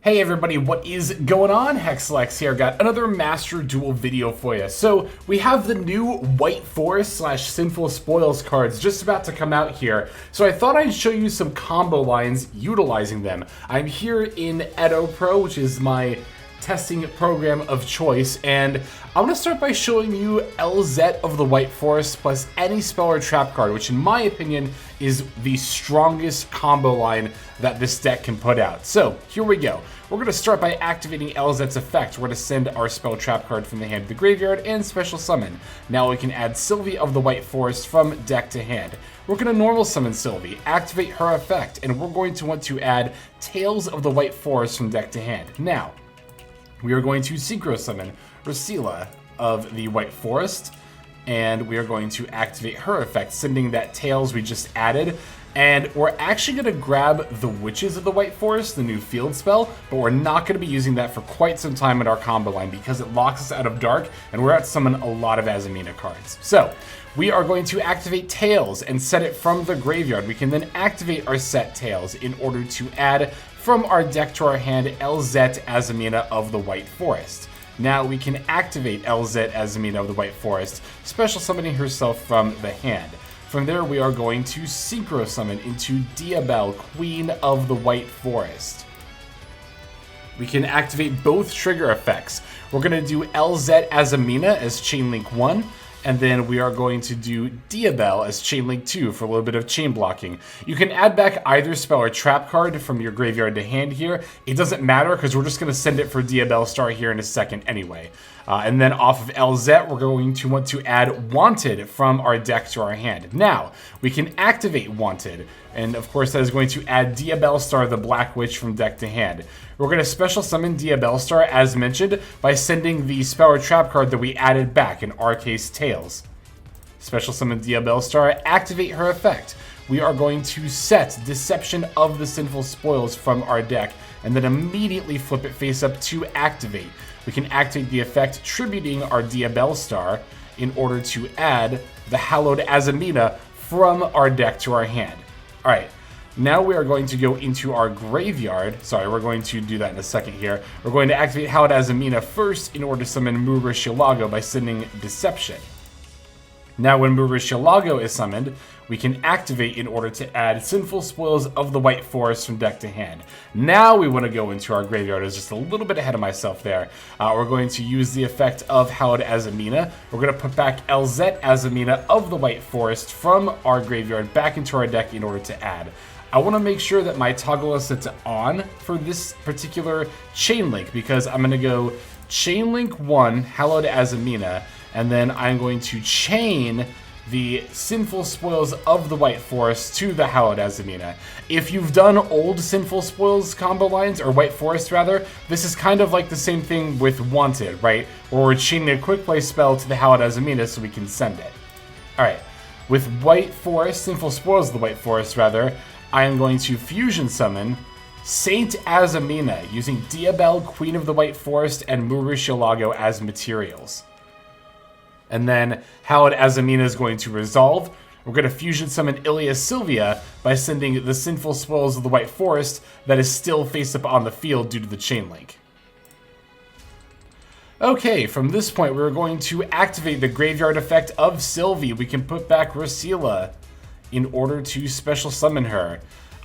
Hey everybody, what is going on? Hexlex here. Got another Master Duel video for you. So we have the new White Forest / Sinful Spoils cards just about to come out here. So I thought I'd show you some combo lines utilizing them. I'm here in Edo Pro, which is my testing program of choice, and I'm going to start by showing you Elzette of the White Forest plus any spell or trap card, which in my opinion is the strongest combo line that this deck can put out. So here we go. We're going to start by activating Elzette's effect. We're going to send our spell trap card from the hand to the graveyard and special summon. Now we can add Silvy of the White Forest from deck to hand. We're going to normal summon Silvy, activate her effect, and we're going to want to add Tales of the White Forest from deck to hand. Now, we are going to synchro summon Astellar of the White Forest, and we are going to activate her effect, sending that Tales we just added. And we're actually going to grab the Witches of the White Forest, the new field spell, but we're not going to be using that for quite some time in our combo line because it locks us out of Dark, and we're out to summon a lot of Azamina cards. So, we are going to activate Tales and set it from the graveyard. We can then activate our set Tales in order to add from our deck to our hand Elzette Azamina of the White Forest. Now we can activate Elzette Azamina of the White Forest, special summoning herself from the hand. From there, we are going to synchro summon into Diabelle, Queen of the White Forest. We can activate both trigger effects. We're going to do Elzette Azamina as Chainlink 1, and then we are going to do Diabelle as Chainlink 2 for a little bit of chain blocking. You can add back either spell or trap card from your graveyard to hand here. It doesn't matter because we're just going to send it for Diabelle Star here in a second anyway. And then off of Elzette, we're going to want to add Wanted from our deck to our hand. Now, we can activate Wanted, and of course that is going to add Diabelle Star, the Black Witch, from deck to hand. We're going to special summon Diabelle Star, as mentioned, by sending the spell or trap card that we added back, in our case, Tales. Special summon Diabelle Star, activate her effect. We are going to set Deception of the Sinful Spoils from our deck, and then immediately flip it face up to activate. We can activate the effect tributing our Diabelle Star in order to add the Hallowed Azamina from our deck to our hand. Alright, now we are going to go into our graveyard. Sorry, we're going to do that in a second here. We're going to activate Hallowed Azamina first in order to summon Murashilago by sending Deception. Now when Murashilago is summoned, we can activate in order to add Sinful Spoils of the White Forest from deck to hand. Now we want to go into our graveyard. I was just a little bit ahead of myself there. We're going to use the effect of Hallowed Azamina. We're going to put back Elzette Azamina of the White Forest from our graveyard back into our deck in order to add. I want to make sure that my toggle is set to on for this particular chain link because I'm going to go chain link 1, Hallowed Azamina, and then I'm going to chain the Sinful Spoils of the White Forest to the Hallowed Azamina. If you've done old Sinful Spoils combo lines, or White Forest rather, this is kind of like the same thing with Wanted, right? Where we're chaining a quick play spell to the Hallowed Azamina so we can send it. Alright, with White Forest, Sinful Spoils of the White Forest rather, I am going to fusion summon Saint Azamina using Diabelle, Queen of the White Forest, and Murashilago as materials. And then Hallowed Azamina is going to resolve. We're going to fusion summon Sylvia by sending the Sinful Spoils of the White Forest that is still face up on the field due to the chain link. Okay, from this point we're going to activate the graveyard effect of Silvy. We can put back Rosila in order to special summon her.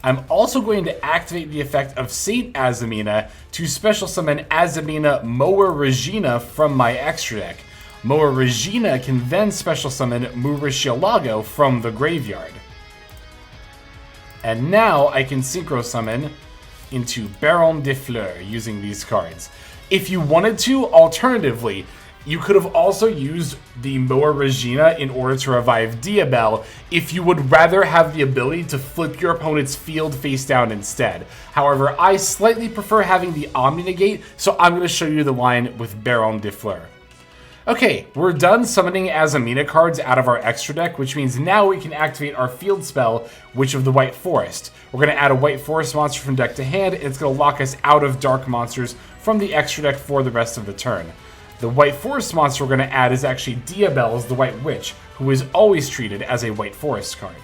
I'm also going to activate the effect of Saint Azamina to special summon Azamina Moa Regina from my extra deck. Moa Regina can then special summon Murashilago from the graveyard. And now I can synchro summon into Baron de Fleur using these cards. If you wanted to, alternatively, you could have also used the Moa Regina in order to revive Diabelle if you would rather have the ability to flip your opponent's field face down instead. However, I slightly prefer having the Omni Negate, so I'm going to show you the line with Baron de Fleur. Okay, we're done summoning Azamina cards out of our extra deck, which means now we can activate our field spell, Witch of the White Forest. We're going to add a White Forest monster from deck to hand, and it's going to lock us out of dark monsters from the extra deck for the rest of the turn. The White Forest monster we're going to add is actually Diabelle, the White Witch, who is always treated as a White Forest card.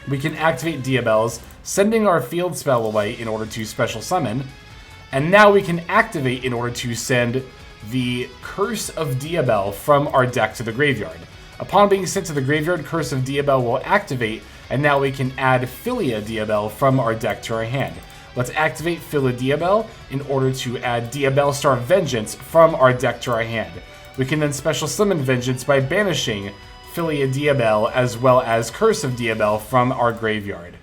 We can activate Diabelle's, sending our field spell away in order to special summon, And now we can activate in order to send the Curse of Diabel from our deck to the graveyard. Upon being sent to the graveyard, Curse of Diabel will activate, and now we can add Philia Diabel from our deck to our hand. Let's activate Philia Diabel in order to add Diabellstar Vengeance from our deck to our hand. We can then special summon Vengeance by banishing Philia Diabel as well as Curse of Diabel from our graveyard.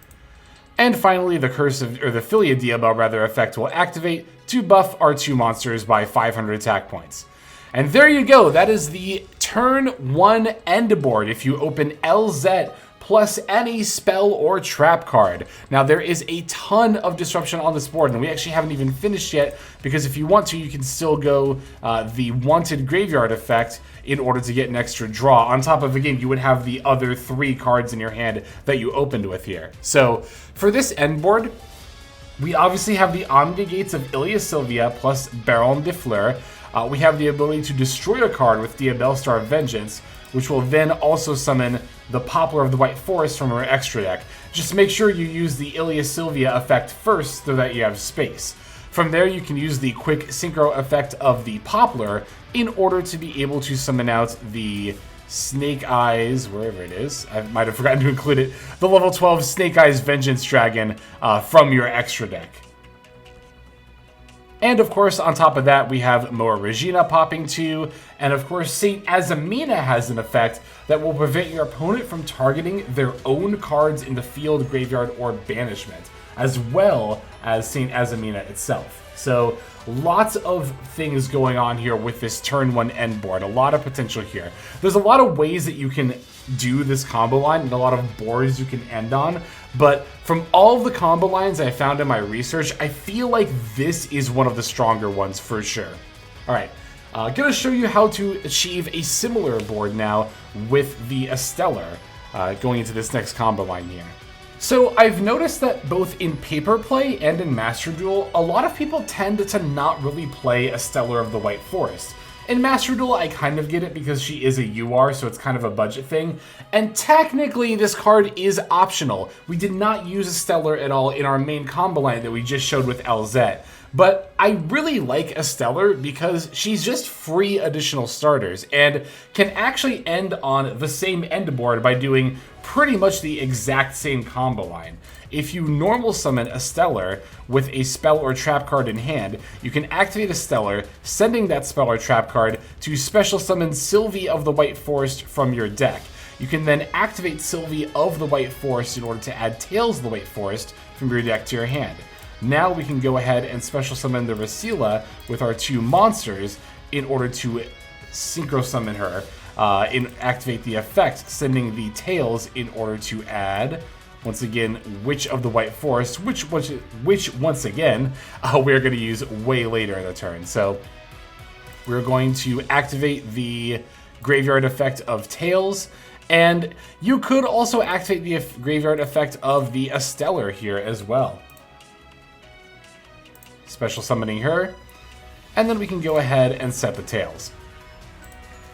And finally, the Philia Diabel effect will activate to buff our 2 monsters by 500 attack points. And there you go. That is the turn 1 end board if you open Elzette plus any spell or trap card. Now, there is a ton of disruption on this board, and we actually haven't even finished yet, because if you want to, you can still go the Wanted Graveyard effect in order to get an extra draw. On top of, again, you would have the other 3 cards in your hand that you opened with here. So, for this end board, we obviously have the Omni-Gates of Ilia Sylvia plus Baron de Fleur. We have the ability to destroy a card with Diabellstar Vengeance, which will then also summon the Poplar of the White Forest from our extra deck. Just make sure you use the Ilia Sylvia effect first so that you have space. From there, you can use the quick synchro effect of the Poplar in order to be able to summon out the Snake Eyes, wherever it is. I might have forgotten to include it. The level 12 Snake Eyes Vengeance Dragon from your extra deck. And of course, on top of that, we have Moa Regina popping 2, and of course, Saint Azamina has an effect that will prevent your opponent from targeting their own cards in the field, graveyard, or banishment, as well as Saint Azamina itself. So, lots of things going on here with this turn 1 end board, a lot of potential here. There's a lot of ways that you can do this combo line and a lot of boards you can end on, but from all of the combo lines I found in my research, I feel like this is one of the stronger ones for sure. Alright, gonna show you how to achieve a similar board now with the Astellar, going into this next combo line here. So I've noticed that both in paper play and in Master Duel, a lot of people tend to not really play Astellar of the White Forest. In Master Duel, I kind of get it because she is a UR, so it's kind of a budget thing. And technically, this card is optional. We did not use Astellar at all in our main combo line that we just showed with Elzette. But I really like Astellar because she's just free additional starters and can actually end on the same end board by doing pretty much the exact same combo line. If you normal summon Astellar with a spell or trap card in hand, you can activate Astellar, sending that spell or trap card to special summon Silvy of the White Forest from your deck. You can then activate Silvy of the White Forest in order to add Tails of the White Forest from your deck to your hand. Now we can go ahead and special summon the Rasila with our 2 monsters in order to synchro summon her and activate the effect, sending the Tails in order to add, once again, Witch of the White Forest, which once again, we're going to use way later in the turn. So we're going to activate the Graveyard effect of Tails, and you could also activate the Graveyard effect of the Astellar here as well. Special summoning her, and then we can go ahead and set the Tails.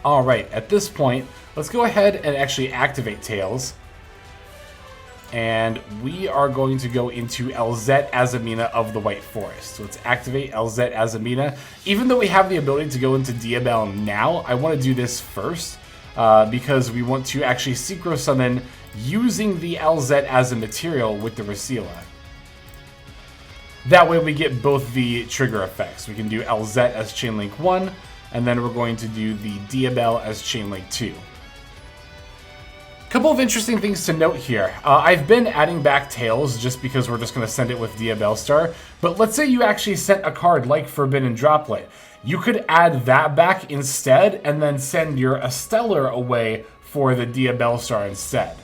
Alright, at this point, let's go ahead and actually activate Tails. And we are going to go into Elzette Azamina of the White Forest. So let's activate Elzette Azamina. Even though we have the ability to go into Diabel now, I want to do this first because we want to actually synchro summon using the Elzette as a material with the Rasila. That way we get both the trigger effects. We can do Elzette as Chainlink 1, and then we're going to do the Diabel as Chainlink 2. Couple of interesting things to note here. I've been adding back Tails just because we're just going to send it with Diabellstar, but let's say you actually sent a card like Forbidden Droplet. You could add that back instead and then send your Astellar away for the Diabellstar instead.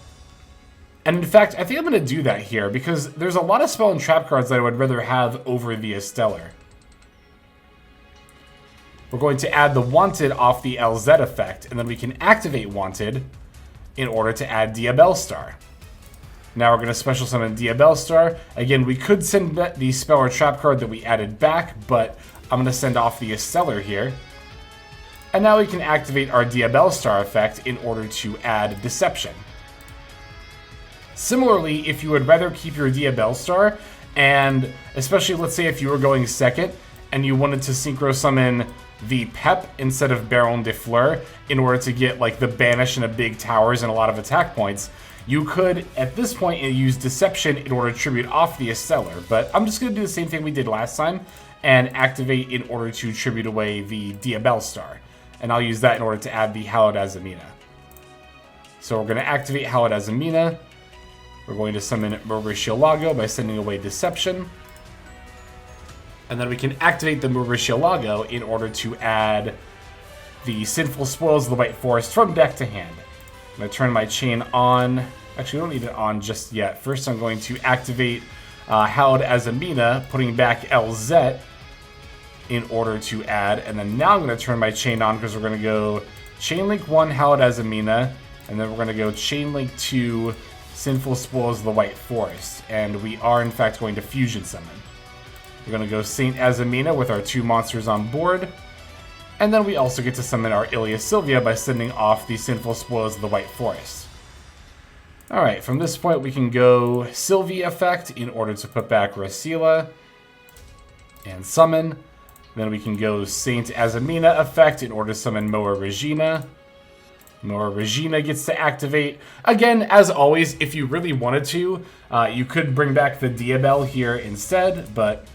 And in fact, I think I'm going to do that here because there's a lot of spell and trap cards that I would rather have over the Astellar. We're going to add the Wanted off the Elzette effect, and then we can activate Wanted in order to add Diabellstar. Now we're going to special summon Diabellstar. Again, we could send the spell or trap card that we added back, but I'm going to send off the Astellar here. And now we can activate our Diabellstar effect in order to add Deception. Similarly, if you would rather keep your Diabellstar And especially, let's say if you were going second and you wanted to synchro summon the Pep instead of Baron de Fleur in order to get like the Banish and a big towers and a lot of attack points, you could at this point use Deception in order to tribute off the Astellar. But I'm just going to do the same thing we did last time and activate in order to tribute away the Diabell Star. And I'll use that in order to add the Hallowed Azamina. So we're going to activate Hallowed Azamina. We're going to summon Murcielago by sending away Deception. And then we can activate the Murcielago in order to add the Sinful Spoils of the White Forest from deck to hand. I'm going to turn my chain on. Actually, I don't need it on just yet. First, I'm going to activate Hallowed Azamina, putting back Elzette in order to add. And then now I'm going to turn my chain on because we're going to go Chain Link 1, Hallowed Azamina, and then we're going to go Chain Link 2, Sinful Spoils of the White Forest. And we are, in fact, going to Fusion Summon. We're going to go Saint Azamina with our 2 monsters on board. And then we also get to summon our Ilia Sylvia by sending off the Sinful Spoils of the White Forest. Alright, from this point we can go Silvy effect in order to put back Rosila and summon. Then we can go Saint Azamina effect in order to summon Moa Regina. Moa Regina gets to activate. Again, as always, if you really wanted to, you could bring back the Diabell here instead, but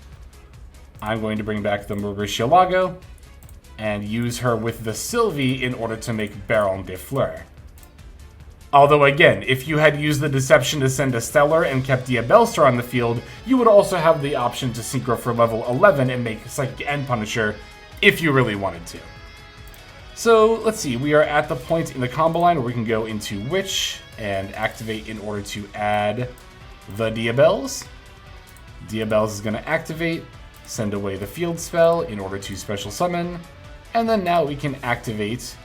I'm going to bring back the Murcielago and use her with the Silvy in order to make Baron de Fleur. Although again, if you had used the Deception to send Astellar and kept Diabell Star on the field, you would also have the option to synchro for level 11 and make Psychic End Punisher if you really wanted to. So let's see, we are at the point in the combo line where we can go into Witch and activate in order to add the Diabells. Diabells is going to activate, send away the field spell in order to special summon, and then now we can activate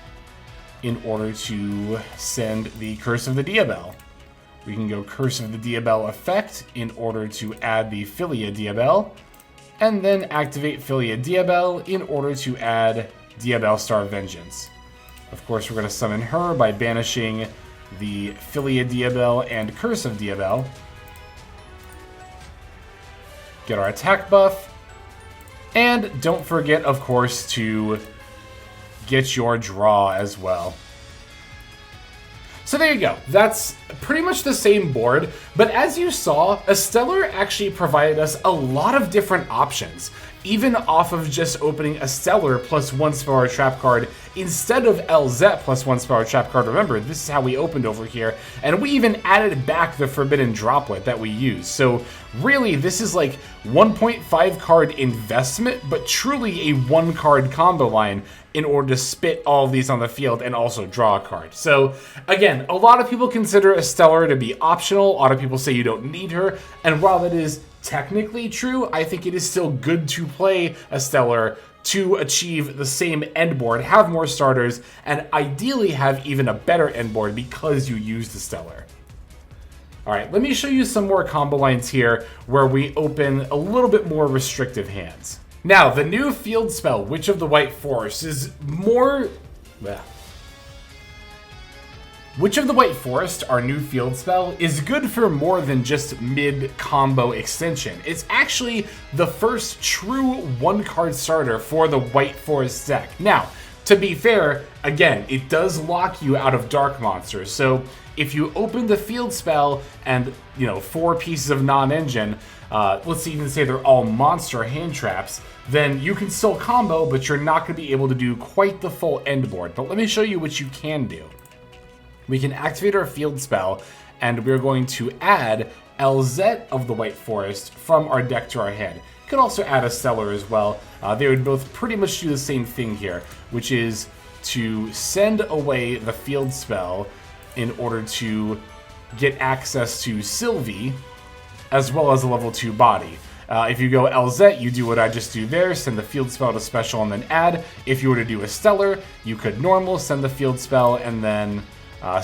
in order to send the Curse of the Diabell. We can go Curse of the Diabell effect in order to add the Filia Diabell, and then activate Filia Diabell in order to add Diabell Star Vengeance. Of course, we're going to summon her by banishing the Filia Diabell and Curse of Diabell. Get our attack buff. And don't forget, of course, to get your draw as well. So there you go. That's pretty much the same board, but as you saw, Astellar actually provided us a lot of different options, even off of just opening Astellar plus 1 spell or trap card instead of Elzette plus 1 spell or trap card. Remember, this is how we opened over here, and we even added back the Forbidden Droplet that we used. So really, this is like 1.5 card investment, but truly a 1 card combo line in order to spit all of these on the field and also draw a card. So again, a lot of people consider Astellar to be optional. A lot of people say you don't need her, and while that is technically true, I think it is still good to play Astellar to achieve the same end board, have more starters, and ideally have even a better end board because you used Astellar. Alright, let me show you some more combo lines here where we open a little bit more restrictive hands. Now, the new field spell, Witch of the White Forest, is more... Witch of the White Forest, our new field spell, is good for more than just mid-combo extension. It's actually the first true 1-card starter for the White Forest deck. Now, to be fair, again, it does lock you out of dark monsters, so if you open the field spell and, 4 pieces of non-engine, let's even say they're all monster hand traps, then you can still combo, but you're not going to be able to do quite the full end board. But let me show you what you can do. We can activate our field spell, and we're going to add Elzette of the White Forest from our deck to our hand. You could also add Astellar as well. They would both pretty much do the same thing here, which is to send away the field spell in order to get access to Silvy, as well as a level 2 body. If you go Elzette, you do what I just do there, send the field spell to special and then add. If you were to do Astellar, you could normal, send the field spell, and then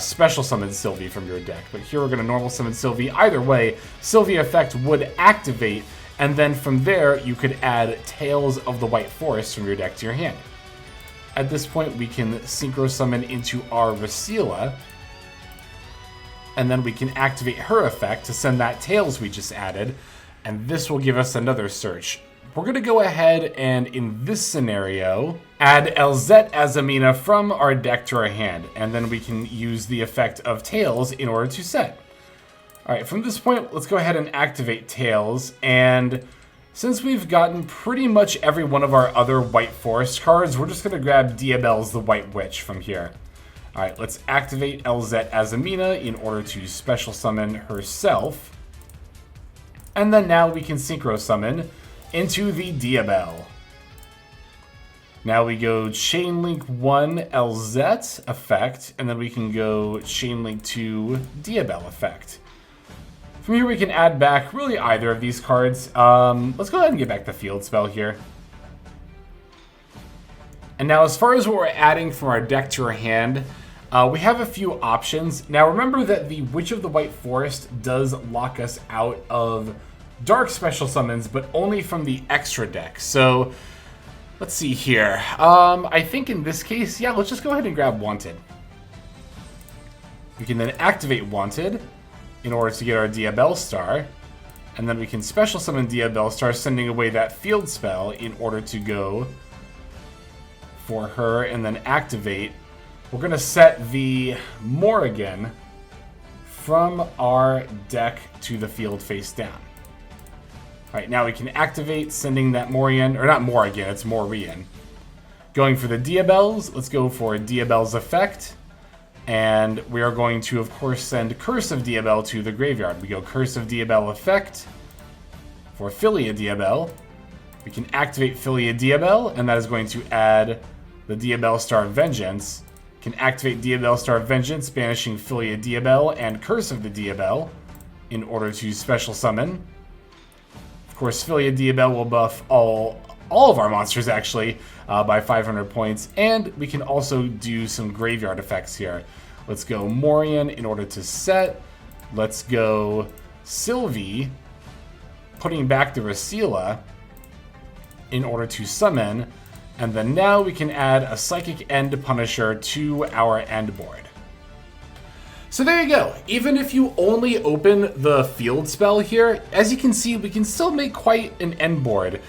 special summon Silvy from your deck. But here we're going to normal summon Silvy. Either way, Silvy effect would activate, and then from there you could add Tales of the White Forest from your deck to your hand. At this point, we can synchro summon into our Rosila, and then we can activate her effect to send that Tales we just added. and this will give us another search. We're going to go ahead and, in this scenario, add Elzette Any S from our deck to our hand, and then we can use the effect of Tails in order to set. Alright, from this point, let's go ahead and activate Tails, and since we've gotten pretty much every one of our other White Forest cards, we're just going to grab Diabelle's the White Witch from here. Alright, let's activate Elzette Any S in order to special summon herself. And then now we can synchro summon into the Diabelle. Now we go Chain Link 1 Elzette effect, and then we can go Chain Link 2 Diabelle effect. From here we can add back really either of these cards. Let's go ahead and get back the field spell here. And now as far as what we're adding from our deck to our hand, we have a few options. Now remember that the Witch of the White Forest does lock us out of dark special summons, but only from the extra deck. So let's see here. I think in this case, yeah, let's just go ahead and grab Wanted. We can then activate Wanted in order to get our Diabelle Star, and then we can special summon Diabelle Star, sending away that field spell in order to go for her and then activate. We're going to set the Morrigan from our deck to the field face down. Alright, now we can activate, sending that Morrigan, or not Morrigan, it's Morian. Going for the Diabelles, let's go for Diabelle's effect. And we are going to, of course, send Curse of Diabelle to the graveyard. We go Curse of Diabelle effect for Filia Diabelle. We can activate Filia Diabelle, and that is going to add the Diabelle Star of Vengeance. Can activate Diabelle Star of Vengeance, banishing Filia Diabelle and Curse of the Diabelle in order to special summon. Of course, Filia Diabelle will buff all of our monsters, actually, by 500 points. And we can also do some graveyard effects here. Let's go Morian in order to set. Let's go Silvy, putting back the Rasila in order to summon. And then now we can add a Psychic End Punisher to our end board. So there you go. Even if you only open the field spell here, as you can see, we can still make quite an end board.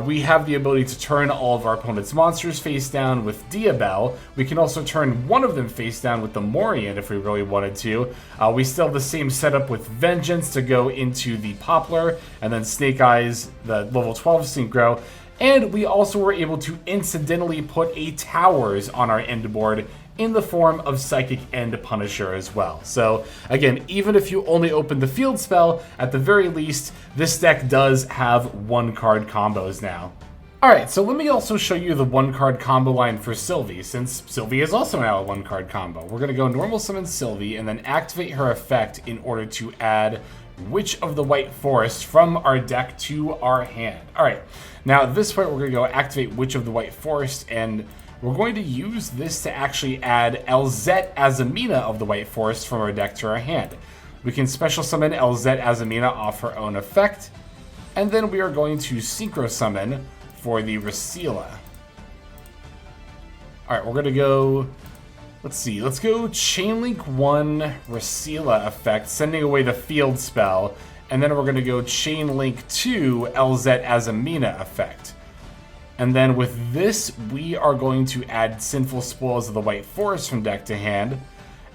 We have the ability to turn all of our opponent's monsters face down with Diabelle. We can also turn one of them face down with the Morian if we really wanted to. We still have the same setup with Vengeance to go into the Poplar, and then Snake Eyes, the level 12 Synchro. And we also were able to incidentally put a Towers on our end board in the form of Psychic End Punisher as well. So again, even if you only open the field spell, at the very least, this deck does have one-card combos now. Alright, so let me also show you the one-card combo line for Silvy, since Silvy is also now a one-card combo. We're going to go normal summon Silvy and then activate her effect in order to add Witch of the White Forest from our deck to our hand. Alright, now at this point we're going to go activate Witch of the White Forest, and we're going to use this to actually add Elzette Any S of the White Forest from our deck to our hand. We can special summon Elzette Any S off her own effect, and then we are going to synchro summon for the Rasila. Alright, we're going to go, let's go Chain Link 1 Rasila effect, sending away the field spell, and then we're going to go Chain Link 2 Elzette Any S effect. And then with this, we are going to add Sinful Spoils of the White Forest from deck to hand.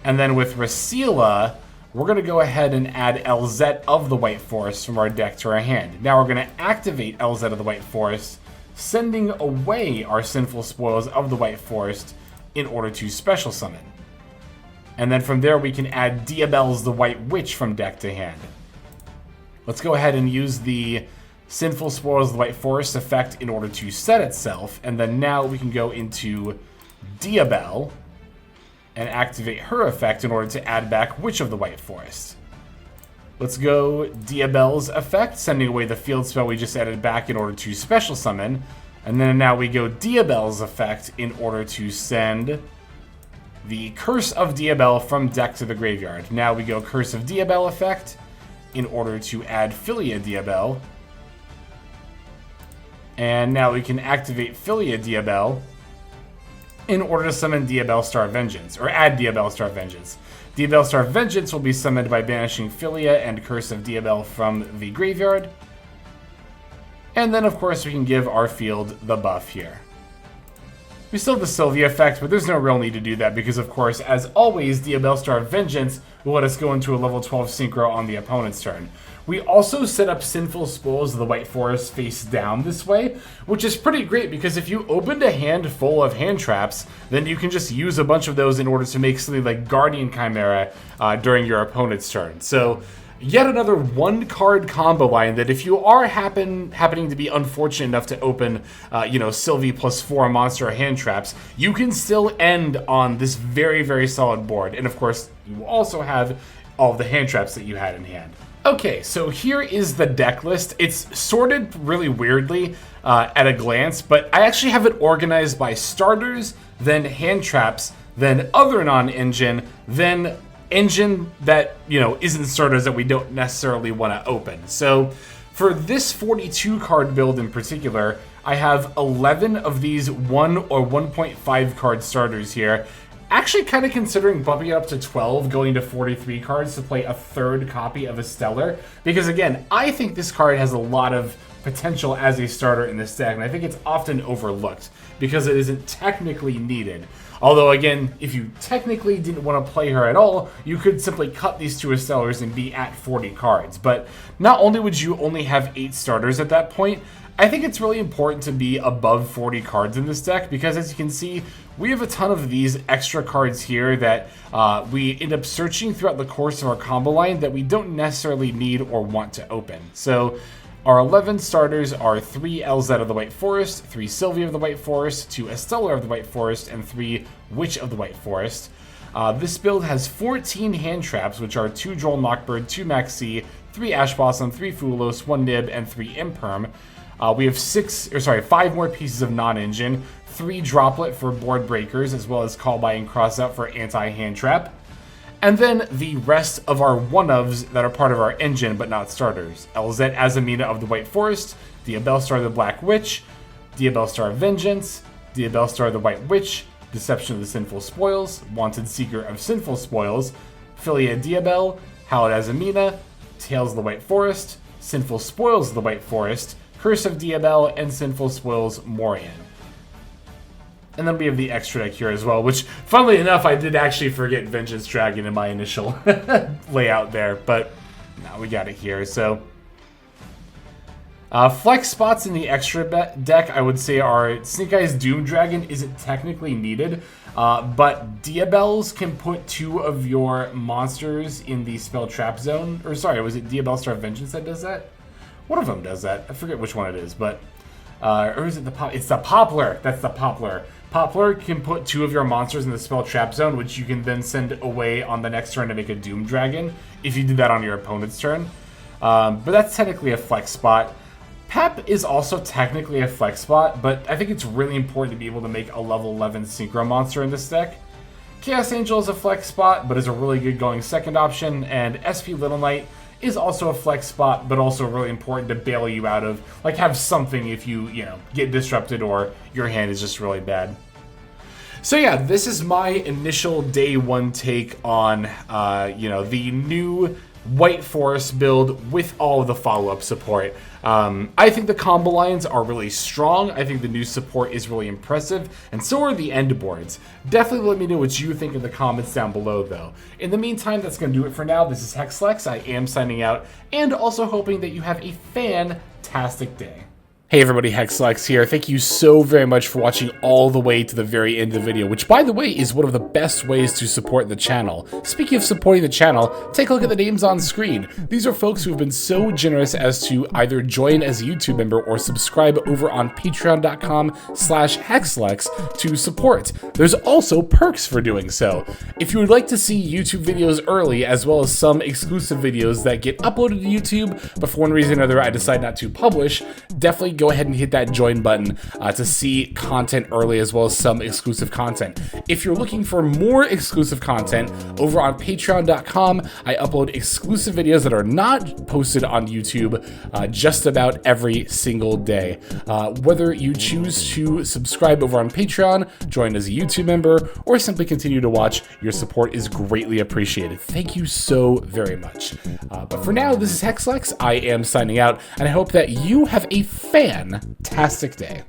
And then with Rasila, we're going to go ahead and add Elzette of the White Forest from our deck to our hand. Now we're going to activate Elzette of the White Forest, sending away our Sinful Spoils of the White Forest in order to special summon. And then from there, we can add Diabelle's the White Witch from deck to hand. Let's go ahead and use the Sinful Spoils of the White Forest effect in order to set itself, and then now we can go into Diabelle and activate her effect in order to add back Witch of the White Forest. Let's go Diabelle's effect, sending away the field spell we just added back in order to special summon, and then now we go Diabelle's effect in order to send the Curse of Diabelle from deck to the graveyard. Now we go Curse of Diabelle effect in order to add Filia Diabelle. And now we can activate Filia Diabelle in order to summon Diabelle Star Vengeance, or add Diabelle Star Vengeance. Diabelle Star Vengeance will be summoned by banishing Filia and Curse of Diabelle from the graveyard. And then, of course, we can give our field the buff here. We still have the Silvy effect, but there's no real need to do that because, of course, as always, the Astellar Vengeance will let us go into a level 12 synchro on the opponent's turn. We also set up Sinful Spoils of the White Forest face down this way, which is pretty great because if you opened a hand full of hand traps, then you can just use a bunch of those in order to make something like Guardian Chimera during your opponent's turn. So, yet another one-card combo line that if you are happening to be unfortunate enough to open, Silvy plus 4 monster hand traps, you can still end on this very, very solid board. And of course, you also have all of the hand traps that you had in hand. Okay, so here is the deck list. It's sorted really weirdly at a glance, but I actually have it organized by starters, then hand traps, then other non-engine, then engine that, isn't starters that we don't necessarily want to open. So for this 42 card build in particular, I have 11 of these 1 or 1.5 card starters here. Actually kind of considering bumping it up to 12, going to 43 cards to play a third copy of Astellar, because again, I think this card has a lot of potential as a starter in this deck, and I think it's often overlooked because it isn't technically needed. Although again, if you technically didn't want to play her at all, you could simply cut these 2 Astellars and be at 40 cards. But not only would you only have 8 starters at that point, I think it's really important to be above 40 cards in this deck because, as you can see, we have a ton of these extra cards here that we end up searching throughout the course of our combo line that we don't necessarily need or want to open. So our 11 starters are 3 Elzette of the White Forest, 3 Silvy of the White Forest, 2 Astellar of the White Forest, and 3 Witch of the White Forest. This build has 14 hand traps, which are 2 Droll Knockbird, 2 Maxi, 3 Ash Blossom, 3 Fulos, 1 Nib, and 3 Imperm. We have 5 more pieces of non-engine, 3 Droplet for board breakers, as well as Call By and Cross Out for anti-hand trap. And then the rest of our one-ofs that are part of our engine but not starters. Elzette Any S of the White Forest, the Astellar the Black Witch, the Astellar Vengeance, the Astellar the White Witch, Deception of the Sinful Spoils, Wanted Seeker of Sinful Spoils, Philia Diabel, Hallowed Azamina, Tales of the White Forest, Sinful Spoils of the White Forest, Curse of Diabel, and Sinful Spoils Morian. And then we have the extra deck here as well, which, funnily enough, I did actually forget Vengeance Dragon in my initial layout there, but now we got it here. So, flex spots in the extra deck, I would say, are Snake Eyes Doom Dragon isn't technically needed, but Diabels can put 2 of your monsters in the spell trap zone. Or sorry, was it Diabellstar Vengeance that does that? One of them does that. I forget which one it is, but or is it it's the Poplar. That's the Poplar. Poplar can put 2 of your monsters in the spell trap zone, which you can then send away on the next turn to make a Doom Dragon if you did that on your opponent's turn. But that's technically a flex spot. Pep is also technically a flex spot, but I think it's really important to be able to make a level 11 Synchro monster in this deck. Chaos Angel is a flex spot, but is a really good going second option, and SP Little Knight is also a flex spot, but also really important to bail you out of, like, have something if you, get disrupted or your hand is just really bad. So yeah, this is my initial day 1 take on, the new White Forest build with all of the follow-up support. I think the combo lines are really strong. I think the new support is really impressive, and so are the end boards. Definitely let me know what you think in the comments down below, though. In the meantime, that's going to do it for now. This is Hexlex. I am signing out, and also hoping that you have a fantastic day. Hey everybody, Hexlex here. Thank you so very much for watching all the way to the very end of the video, which, by the way, is one of the best ways to support the channel. Speaking of supporting the channel, take a look at the names on screen. These are folks who have been so generous as to either join as a YouTube member or subscribe over on patreon.com/Hexlex to support. There's also perks for doing so. If you would like to see YouTube videos early, as well as some exclusive videos that get uploaded to YouTube, but for one reason or another I decide not to publish, definitely go ahead and hit that join button to see content early, as well as some exclusive content. If you're looking for more exclusive content, over on patreon.com, I upload exclusive videos that are not posted on YouTube just about every single day. Whether you choose to subscribe over on Patreon, join as a YouTube member, or simply continue to watch, your support is greatly appreciated. Thank you so very much. But for now, this is Hexlex. I am signing out, and I hope that you have a fantastic fantastic day.